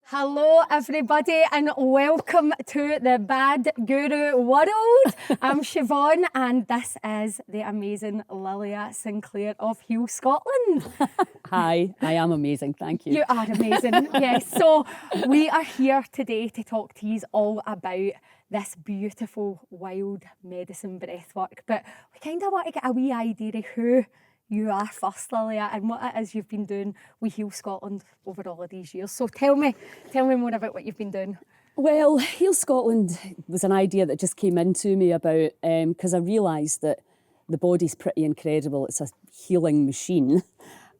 Hello everybody and welcome to the Bad Guru world. I'm Siobhan and this is the amazing Lilia Sinclair of Heal Scotland. Hi, I am amazing, thank you. You are amazing, yes. So we are here today to talk to you all about this beautiful wild medicine breathwork, but we kind of want to get a wee idea of who you are first, Lilia, and what it is you've been doing with Heal Scotland over all of these years. So tell me more about what you've been doing. Well, Heal Scotland was an idea that just came into me about, because I realised that the body's pretty incredible. It's a healing machine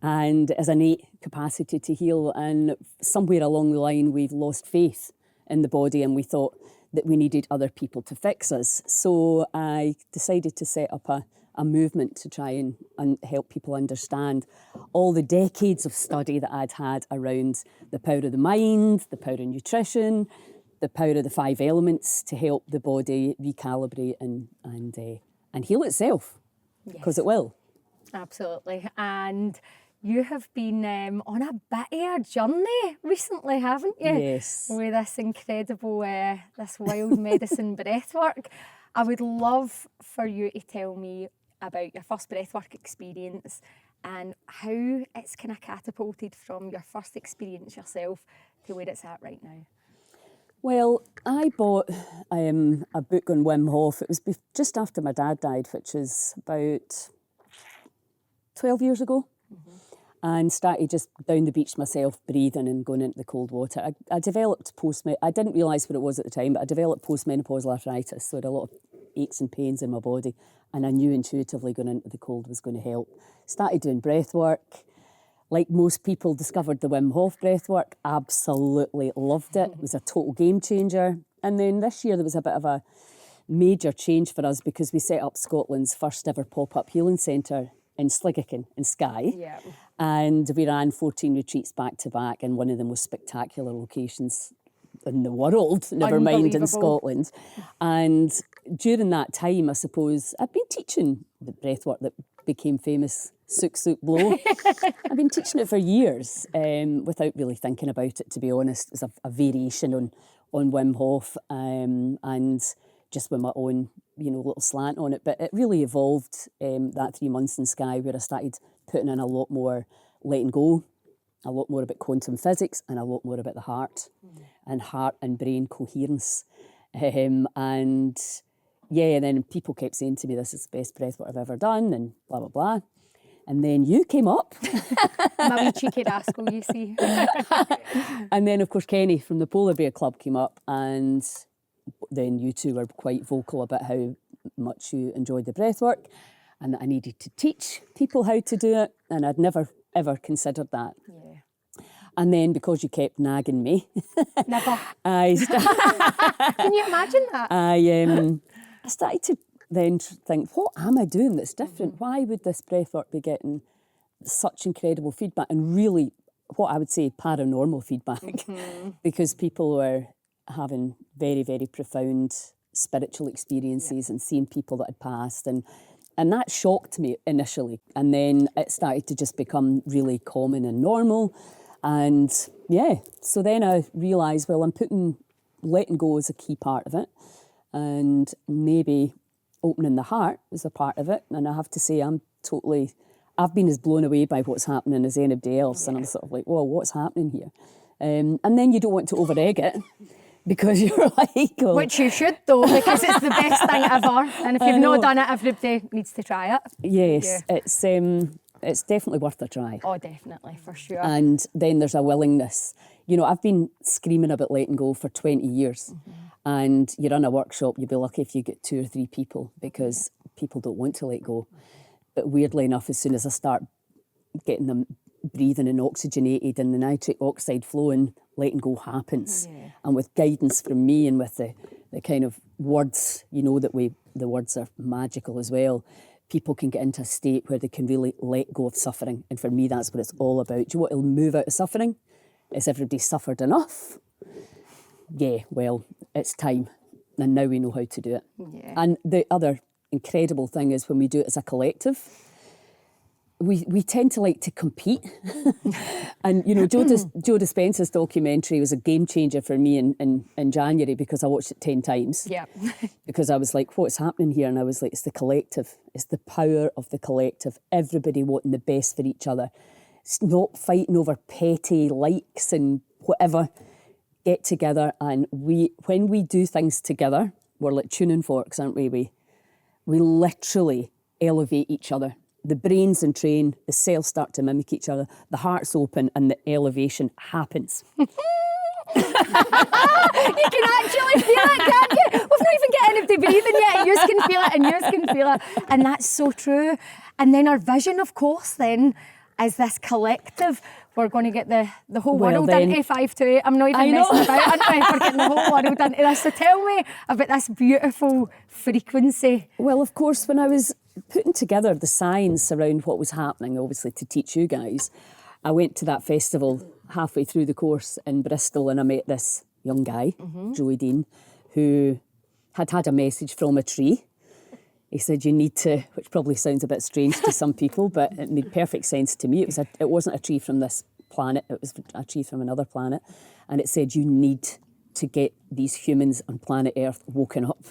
and has an innate capacity to heal. And somewhere along the line, we've lost faith in the body and we thought that we needed other people to fix us. So I decided to set up a movement to try and help people understand all the decades of study that I'd had around the power of the mind, the power of nutrition, the power of the 5 elements to help the body recalibrate and heal itself, because it will. Absolutely. And you have been on a bit of a journey recently, haven't you? Yes. With this incredible, this wild medicine breathwork. I would love for you to tell me about your first breathwork experience and how it's kind of catapulted from your first experience yourself to where it's at right now. Well, I bought a book on Wim Hof. It was just after my dad died, which is about 12 years ago. And started just down the beach myself, breathing and going into the cold water. I developed I didn't realise what it was at the time, but I developed postmenopausal arthritis, so I had a lot of aches and pains in my body, and I knew intuitively going into the cold was going to help. Started doing breath work. Like most people, discovered the Wim Hof breath work, absolutely loved it. It was a total game changer. And then this year there was a bit of a major change for us because we set up Scotland's first ever pop-up healing centre in Sligachan in Skye. Yeah. And we ran 14 retreats back to back, and one of them was spectacular locations in the world, never mind in Scotland. And during that time, I suppose, I've been teaching the breathwork that became famous, Sook Sook Blow. I've been teaching it for years without really thinking about it, to be honest. It was a variation on Wim Hof and just with my own, little slant on it. But it really evolved that 3 months in Skye, where I started putting in a lot more letting go, a lot more about quantum physics, and a lot more about the heart and heart and brain coherence. And then people kept saying to me, this is the best breathwork I've ever done, and blah, blah, blah. And then you came up. My wee cheeky rascal, you see. And then, of course, Kenny from the Polar Bear Club came up, and then you two were quite vocal about how much you enjoyed the breathwork and that I needed to teach people how to do it, and I'd never, ever considered that. Yeah. And then because you kept nagging me... Never. Can you imagine that? I started to then think, what am I doing that's different? Why would this breathwork be getting such incredible feedback and really, what I would say, paranormal feedback? Because people were having very, very profound spiritual experiences and seeing people that had passed, and that shocked me initially. And then it started to just become really common and normal. And so then I realised, well, I'm putting letting go as a key part of it, and maybe opening the heart is a part of it. And I have to say, I've been as blown away by what's happening as anybody else. And I'm sort of like, whoa, what's happening here? And then you don't want to over-egg it, because you're like... Oh. Which you should, though, because it's the best thing ever. And if you've not done it, everybody needs to try it. Yes, it's definitely worth a try. Oh, definitely, for sure. And then there's a willingness. I've been screaming about letting go for 20 years. And you run a workshop, you'll be lucky if you get 2 or 3 people, because people don't want to let go. But weirdly enough, as soon as I start getting them breathing and oxygenated and the nitric oxide flowing, letting go happens. Yeah. And with guidance from me and with the kind of words, that the words are magical as well, people can get into a state where they can really let go of suffering. And for me, that's what it's all about. Do you want to move out of suffering? Has everybody suffered enough? Yeah, well, it's time. And now we know how to do it. Yeah. And the other incredible thing is when we do it as a collective, we tend to like to compete. And, you know, Joe Dispenza's documentary was a game changer for me in January because I watched it 10 times. Yeah. Because I was like, what's happening here? And I was like, it's the collective. It's the power of the collective. Everybody wanting the best for each other. It's not fighting over petty likes and whatever. Get together, and when we do things together, we're like tuning forks, aren't we? We literally elevate each other. The brains entrain, the cells start to mimic each other, the heart's open, and the elevation happens. You can actually feel it, can't you? We've not even got anybody breathing yet, and you can feel it, and you can feel it. And that's so true. And then our vision, of course, then, is this collective. We're going to get the whole world into 5 to 8. I'm not even messing about, aren't I? We're getting the whole world into this. So tell me about this beautiful frequency. Well, of course, when I was putting together the science around what was happening, obviously to teach you guys, I went to that festival halfway through the course in Bristol, and I met this young guy, Joey Dean, who had a message from a tree. He said, you need to, which probably sounds a bit strange to some people, but it made perfect sense to me. It wasn't a tree from this planet, it was a tree from another planet. And it said, you need to get these humans on planet Earth woken up.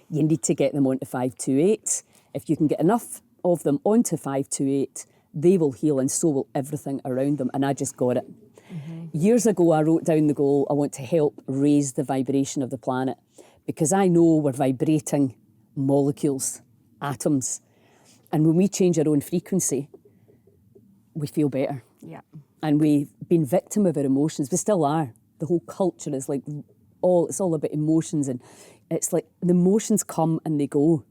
You need to get them onto 528. If you can get enough of them onto 528, they will heal, and so will everything around them. And I just got it. Years ago, I wrote down the goal, I want to help raise the vibration of the planet, because I know we're vibrating molecules, atoms. And when we change our own frequency, we feel better. Yeah. And we've been victim of our emotions. We still are. The whole culture is like it's all about emotions, and it's like the emotions come and they go.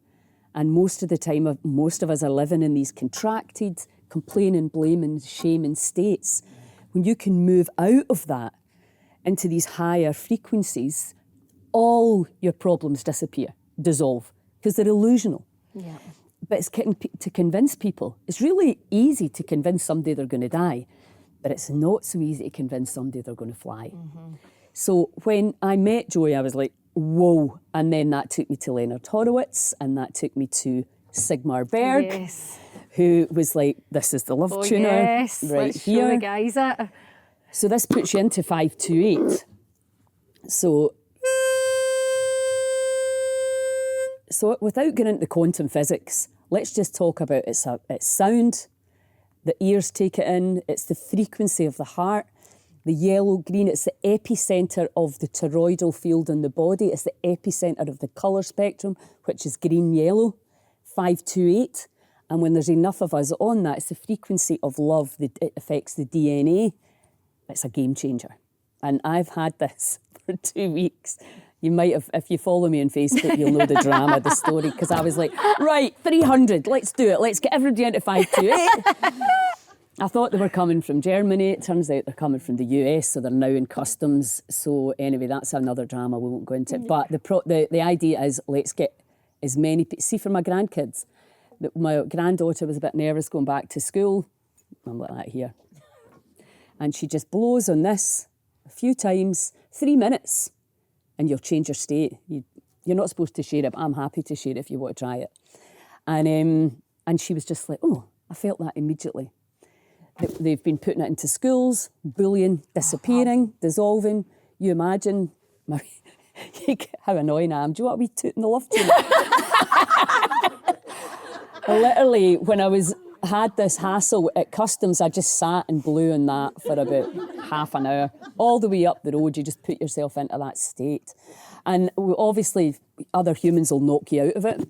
And most of the time, most of us are living in these contracted, complaining, blaming, shaming states. When you can move out of that into these higher frequencies, all your problems disappear, dissolve, because they're illusional. Yeah. But it's to convince people. It's really easy to convince somebody they're going to die, but it's not so easy to convince somebody they're going to fly. So when I met Joey, I was like, whoa. And then that took me to Leonard Horowitz, and that took me to Sigmar Berg, who was like, this is the love tuner right Let's here. Show the guys it. So this puts you into 528. So without getting into quantum physics, let's just talk about it's sound, the ears take it in, it's the frequency of the heart, the yellow, green, it's the epicenter of the toroidal field in the body, it's the epicenter of the colour spectrum, which is green, yellow, 528. And when there's enough of us on that, it's the frequency of love, it affects the DNA. It's a game changer. And I've had this for 2 weeks. You might have, if you follow me on Facebook, you'll know the drama, the story, because I was like, right, 300, let's do it. Let's get everybody into 528. I thought they were coming from Germany. It turns out they're coming from the US, so they're now in customs. So anyway, that's another drama. We won't go into it. But the idea is, let's get as many people. See, for my grandkids, my granddaughter was a bit nervous going back to school. I'm like that here. And she just blows on this a few times, 3 minutes. And you'll change your state. You're not supposed to share it, but I'm happy to share it if you want to try it. And she was just like, oh, I felt that immediately. They've been putting it into schools, bullying, disappearing, dissolving. You imagine how annoying I am. Do you want me tooting the love tune? Literally, when I had this hassle at customs, I just sat and blew on that for about half an hour. All the way up the road, you just put yourself into that state. And obviously, other humans will knock you out of it.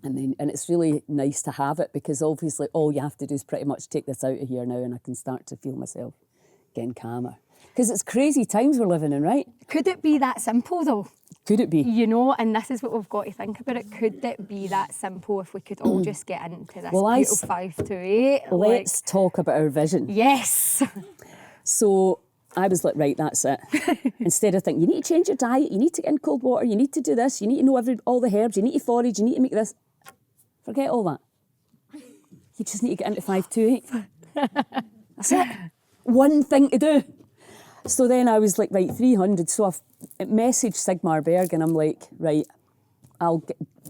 And it's really nice to have it, because obviously all you have to do is pretty much take this out of here now, and I can start to feel myself getting calmer. Because it's crazy times we're living in, right? Could it be that simple though? Could it be? You know, and this is what we've got to think about it. Could it be that simple if we could all just get into this beautiful 528? Let's talk about our vision. Yes. So I was like, right, that's it. Instead of thinking, you need to change your diet, you need to get in cold water, you need to do this, you need to know all the herbs, you need to forage, you need to make this. Forget all that. You just need to get into 528. That's it. One thing to do. So then I was like, right, 300. So I've messaged Sigmar Berg, and I'm like, right,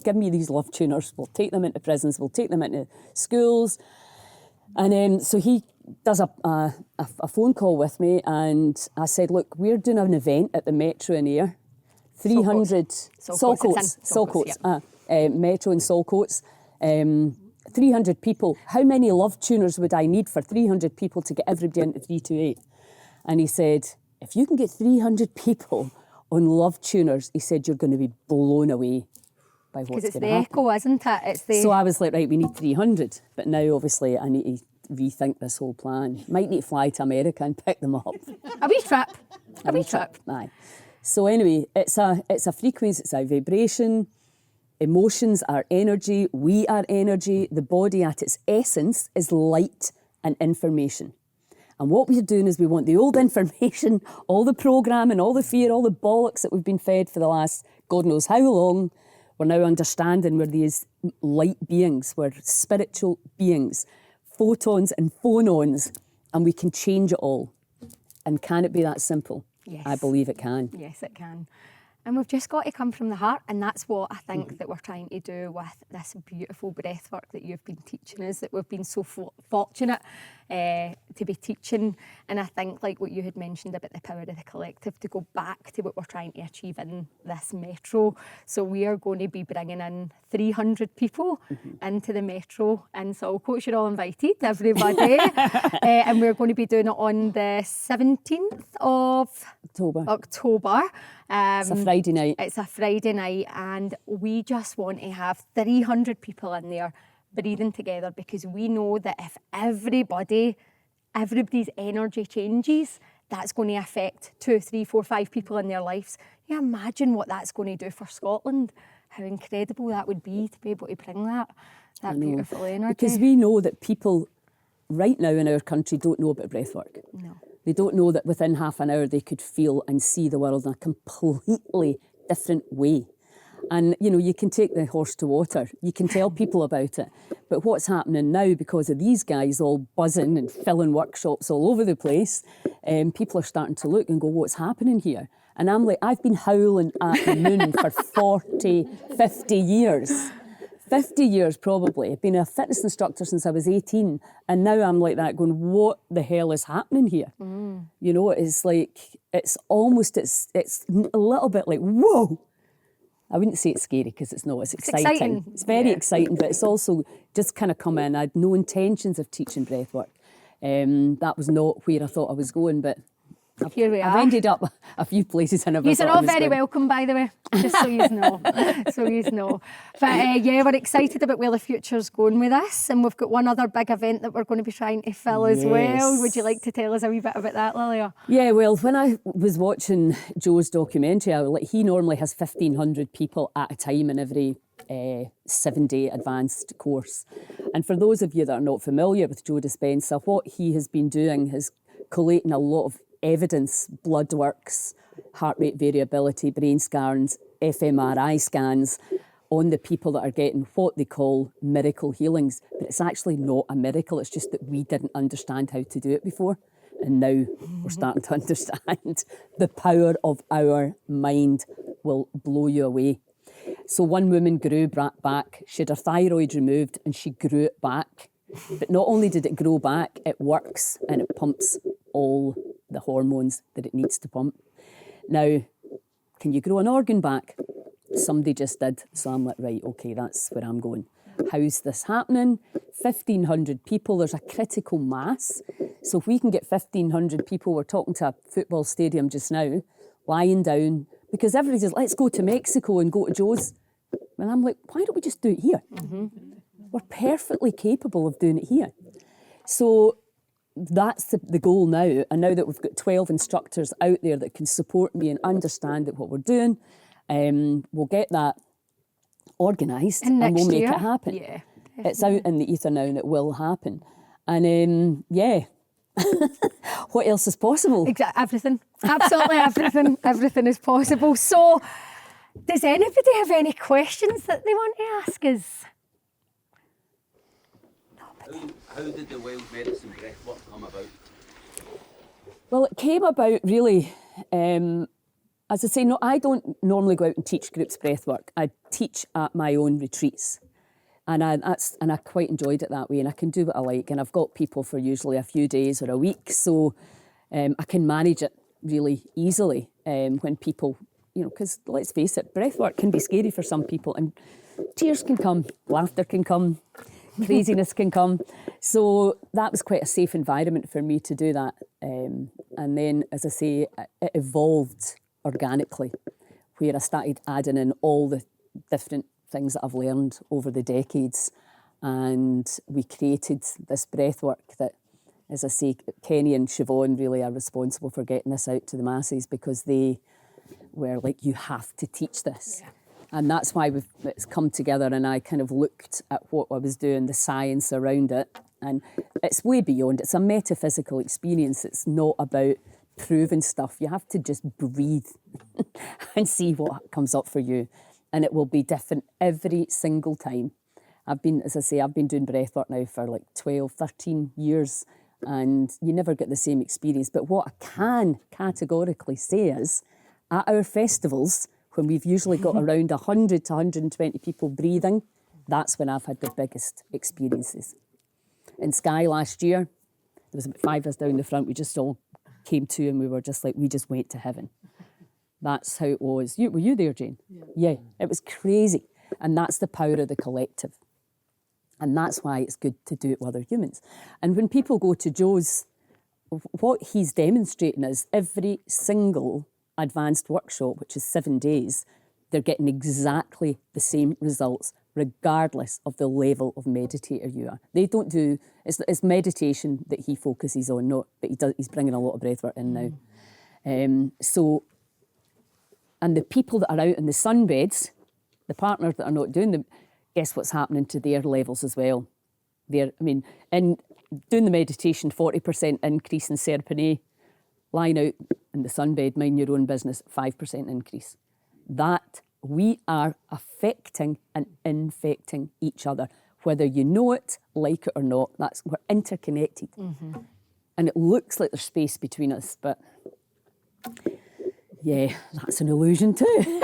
give me these love tuners. We'll take them into prisons. We'll take them into schools. And so he does a phone call with me, and I said, look, we're doing an event at the Metro in Ayr. 300 Saltcoats, Metro in Saltcoats. 300 people. How many love tuners would I need for 300 people to get everybody into 328? And he said, if you can get 300 people on love tuners, he said, you're going to be blown away by what's going to happen. Because it's the echo, isn't it? It's the... So I was like, right, we need 300. But now, obviously, I need to rethink this whole plan. Might need to fly to America and pick them up. A wee trip. A wee trip. Aye. So anyway, it's a frequency, it's a vibration. Emotions are energy. We are energy. The body at its essence is light and information. And what we're doing is we want the old information, all the programming, all the fear, all the bollocks that we've been fed for the last God knows how long. We're now understanding we're these light beings, we're spiritual beings, photons and phonons, and we can change it all. And can it be that simple? Yes. I believe it can. Yes, it can. And we've just got to come from the heart, and that's what I think that we're trying to do with this beautiful breath work that you've been teaching us, that we've been so fortunate to be teaching. And I think, like what you had mentioned about the power of the collective, to go back to what we're trying to achieve in this Metro. So we are going to be bringing in 300 people into the Metro in Saltcoats. You're all invited, everybody. And we're going to be doing it on the 17th of October. It's a Friday night. It's a Friday night, and we just want to have 300 people in there breathing together, because we know that if everybody's energy changes, that's going to affect 2, 3, 4, 5 people in their lives. You imagine what that's going to do for Scotland, how incredible that would be to be able to bring that beautiful energy. Because we know that people right now in our country don't know about breathwork. No. They don't know that within half an hour they could feel and see the world in a completely different way. And, you know, you can take the horse to water. You can tell people about it. But what's happening now, because of these guys all buzzing and filling workshops all over the place, people are starting to look and go, what's happening here? And I'm like, I've been howling at the moon for 40, 50 years. 50 years probably. I've been a fitness instructor since I was 18, and now I'm like that going, what the hell is happening here? You know, it's like, it's a little bit like, whoa! I wouldn't say it's scary, because it's not, it's exciting. It's very exciting, but it's also just kind of come in. I had no intentions of teaching breathwork. That was not where I thought I was going, but Here we are. I've ended up a few places and You're all very welcome, by the way, just so you know. But yeah, we're excited about where the future's going with us, and we've got one other big event that we're going to be trying to fill as well. Would you like to tell us a wee bit about that, Lilia? Yeah, well, when I was watching Joe's documentary, he normally has 1,500 people at a time in every 7-day advanced course. And for those of you that are not familiar with Joe Dispenza, what he has been doing is collating a lot of evidence, blood works, heart rate variability, brain scans, fMRI scans on the people that are getting what they call miracle healings. But it's actually not a miracle, it's just that we didn't understand how to do it before. And now we're starting to understand. The power of our mind will blow you away. So one woman grew back, she had her thyroid removed and she grew it back. But not only did it grow back, it works and it pumps all the hormones that it needs to pump. Now, can you grow an organ back? Somebody just did. So I'm like, right, okay, that's where I'm going. How's this happening? 1,500 people, there's a critical mass. So if we can get 1,500 people, we're talking to a football stadium just now, lying down, because everybody says, let's go to Mexico and go to Joe's. And I'm like, why don't we just do it here? We're perfectly capable of doing it here. So that's the goal now. And now that we've got 12 instructors out there that can support me and understand that what we're doing, we'll get that organised and we'll make it happen. Yeah, it's out in the ether now and it will happen. And yeah, what else is possible? Exactly, everything. Absolutely everything. Everything is possible. So, does anybody have any questions that they want to ask us? How did the wild medicine breathwork come about? Well, it came about really, as I say, no, I don't normally go out and teach groups breathwork. I teach at my own retreats. And I quite enjoyed it that way, and I can do what I like. And I've got people for usually a few days or a week, so I can manage it really easily when people, because let's face it, breathwork can be scary for some people, and tears can come, laughter can come, craziness can come. So that was quite a safe environment for me to do that. And then, as I say, it evolved organically, where I started adding in all the different things that I've learned over the decades. And we created this breathwork that, as I say, Kenny and Siobhan really are responsible for getting this out to the masses, because they were like, you have to teach this. Yeah. And that's why it's come together, and I kind of looked at what I was doing, the science around it. And it's way beyond. It's a metaphysical experience. It's not about proving stuff. You have to just breathe and see what comes up for you. And it will be different every single time. I've been doing breathwork now for like 12, 13 years, and you never get the same experience. But what I can categorically say is, at our festivals, when we've usually got around 100 to 120 people breathing, that's when I've had the biggest experiences. In Skye last year, there was about 5 of us down the front. We just all came to, and we were just like, we just went to heaven. That's how it was. Were you there, Jane? Yeah, it was crazy. And that's the power of the collective. And that's why it's good to do it with other humans. And when people go to Joe's, what he's demonstrating is every single advanced workshop, which is 7 days, they're getting exactly the same results, regardless of the level of meditator you are. They don't do, it's meditation that he focuses on, not, but he's bringing a lot of breathwork in now. And the people that are out in the sunbeds, the partners that are not doing them, guess what's happening to their levels as well? In doing the meditation, 40% increase in serotonin, lying out in the sunbed, mind your own business, 5% increase. That we are affecting and infecting each other, whether you know it, like it or not. We're interconnected. Mm-hmm. And it looks like there's space between us, but yeah, that's an illusion too.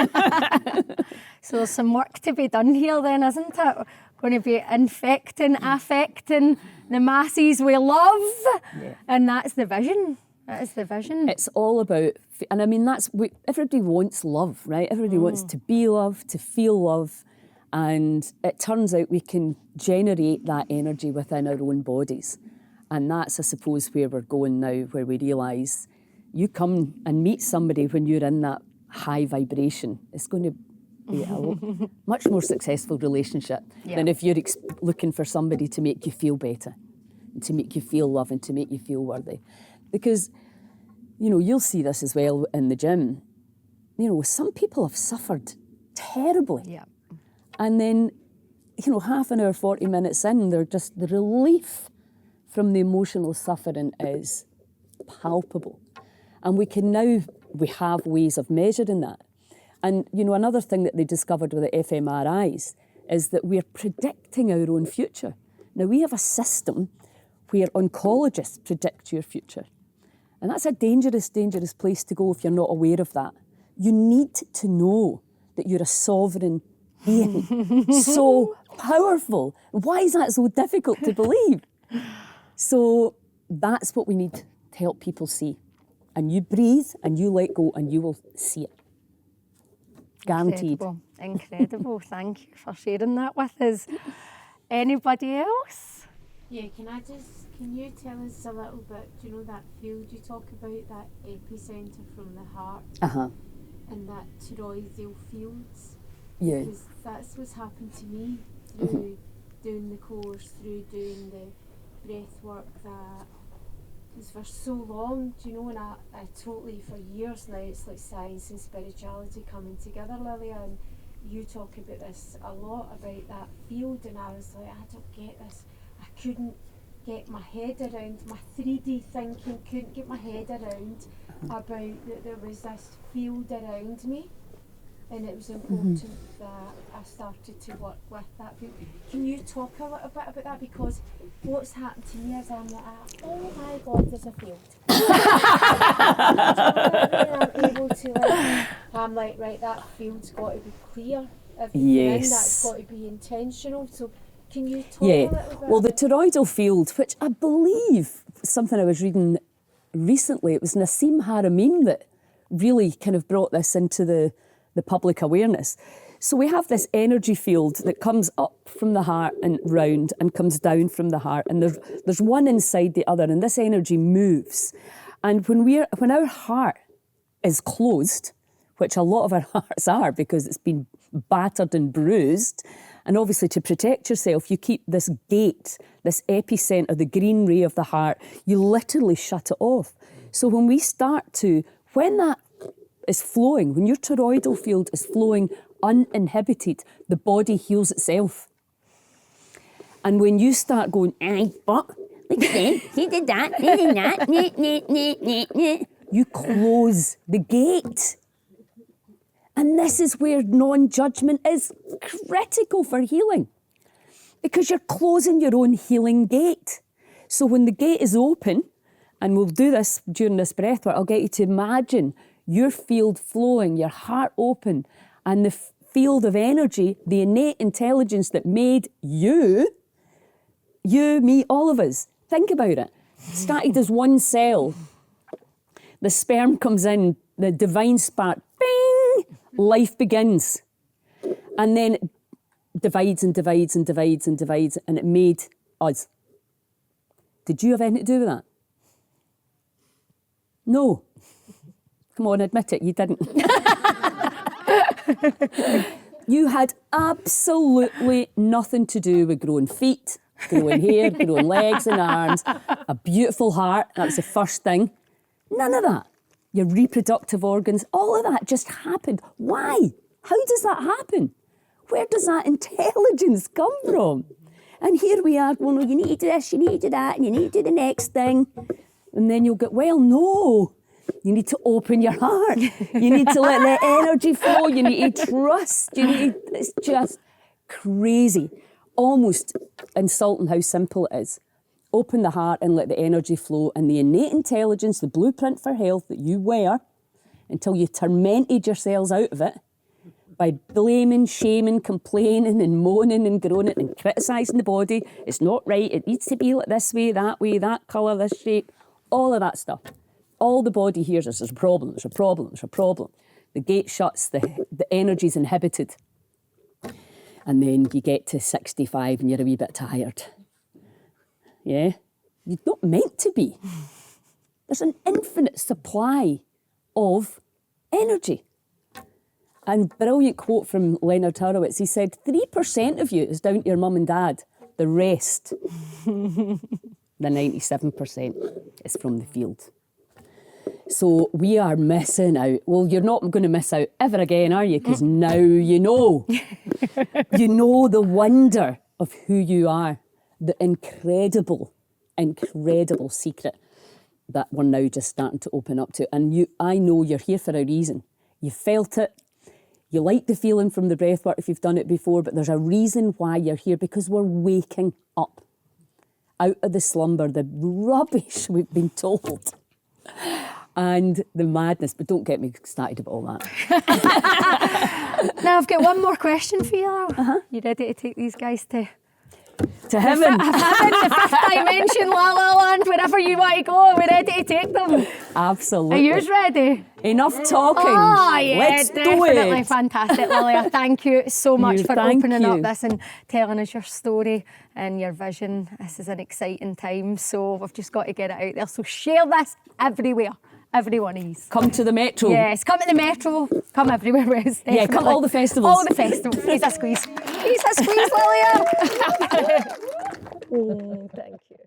So there's some work to be done here then, isn't it? We're going to be infecting, affecting the masses with love. Yeah. And that's the vision. That is the vision. It's all about, and I mean, everybody wants love, right? Everybody wants to be loved, to feel love. And it turns out we can generate that energy within our own bodies. And that's, I suppose, where we're going now, where we realise you come and meet somebody when you're in that high vibration. It's going to be a much more successful relationship than if you're looking for somebody to make you feel better, to make you feel love, and to make you feel worthy. Because, you'll see this as well in the gym. Some people have suffered terribly. Yeah. And then, half an hour, 40 minutes in, the relief from the emotional suffering is palpable. And we have ways of measuring that. And, another thing that they discovered with the fMRIs is that we're predicting our own future. Now, we have a system where oncologists predict your future. And that's a dangerous, dangerous place to go if you're not aware of that. You need to know that you're a sovereign being, so powerful. Why is that so difficult to believe? So that's what we need to help people see. And you breathe and you let go and you will see it. Guaranteed. Incredible. Thank you for sharing that with us. Anybody else? Yeah, can you tell us a little bit, do you know that field you talk about, that epicentre from the heart? Uh-huh. And that toroidal fields? Yeah. Because that's what's happened to me through doing the course, through doing the breath work, that is for so long, do you know, and I totally, for years now, it's like science and spirituality coming together, Lilia, and you talk about this a lot, about that field, and I was like, I don't get this. I couldn't get my head around, my 3D thinking couldn't get my head around about that there was this field around me, and it was important that I started to work with that field. Can you talk a little bit about that? Because what's happened to me is I'm like, oh my God, there's a field. I'm able to, I'm like, right, that field's got to be clear. Everything in that's got to be intentional. So Can you talk a Yeah, little bit? well, the toroidal field, which I believe something I was reading recently, it was Nassim Haramein that really kind of brought this into the public awareness. So we have this energy field that comes up from the heart and round and comes down from the heart, and there's one inside the other, and this energy moves. And when our heart is closed, which a lot of our hearts are because it's been battered and bruised, and obviously to protect yourself, you keep this gate, this epicenter, the green ray of the heart, you literally shut it off. So when that is flowing, when your toroidal field is flowing uninhibited, the body heals itself. And when you start going, but look at them, he did that, they did that, you close the gate. And this is where non-judgment is critical for healing, because you're closing your own healing gate. So when the gate is open, and we'll do this during this breath work, I'll get you to imagine your field flowing, your heart open, and the field of energy, the innate intelligence that made you, me, all of us. Think about it. Started as one cell. The sperm comes in, the divine spark, bing, life begins. And then it divides and divides and divides and divides, and it made us. Did you have anything to do with that? No. Come on, admit it, you didn't. You had absolutely nothing to do with growing feet, growing hair, growing legs and arms, a beautiful heart, that was the first thing. None of that. Your reproductive organs, all of that just happened. Why? How does that happen? Where does that intelligence come from? And here we are going, well, you need to do this, you need to do that, and you need to do the next thing. And then you'll get, well, no. You need to open your heart. You need to let the energy flow. You need to trust. It's just crazy. Almost insulting how simple it is. Open the heart and let the energy flow, and the innate intelligence, the blueprint for health that you wear until you tormented yourselves out of it by blaming, shaming, complaining and moaning and groaning and criticising the body. It's not right. It needs to be like this way, that colour, this shape, all of that stuff. All the body hears is there's a problem, there's a problem, there's a problem. The gate shuts, the energy's inhibited. And then you get to 65 and you're a wee bit tired. Yeah? You're not meant to be. There's an infinite supply of energy. And brilliant quote from Leonard Horowitz, he said, 3% of you is down to your mum and dad. The rest, the 97%, is from the field. So we are missing out. Well, you're not going to miss out ever again, are you? Because now you know. You know the wonder of who you are. The incredible, incredible secret that we're now just starting to open up to. And I know you're here for a reason. You felt it. You like the feeling from the breathwork if you've done it before, but there's a reason why you're here, because we're waking up out of the slumber, the rubbish we've been told, and the madness. But don't get me started about all that. Now, I've got one more question for you. You ready to take these guys to heaven? The fifth dimension, La La Land, wherever you want to go, we're ready to take them. Absolutely. Are you ready? Enough talking. Oh, yeah, Let's do definitely it. Fantastic, Lilia. Thank you so much for thank opening up you. this and telling us your story and your vision. This is an exciting time, so we've just got to get it out there. So share this everywhere. Every one of these. Come to the Metro. Yes, come to the Metro. Come everywhere. Wes, Yeah, come all the festivals. All the festivals. Here's a squeeze. Here's a squeeze, Lilia. Oh, thank you.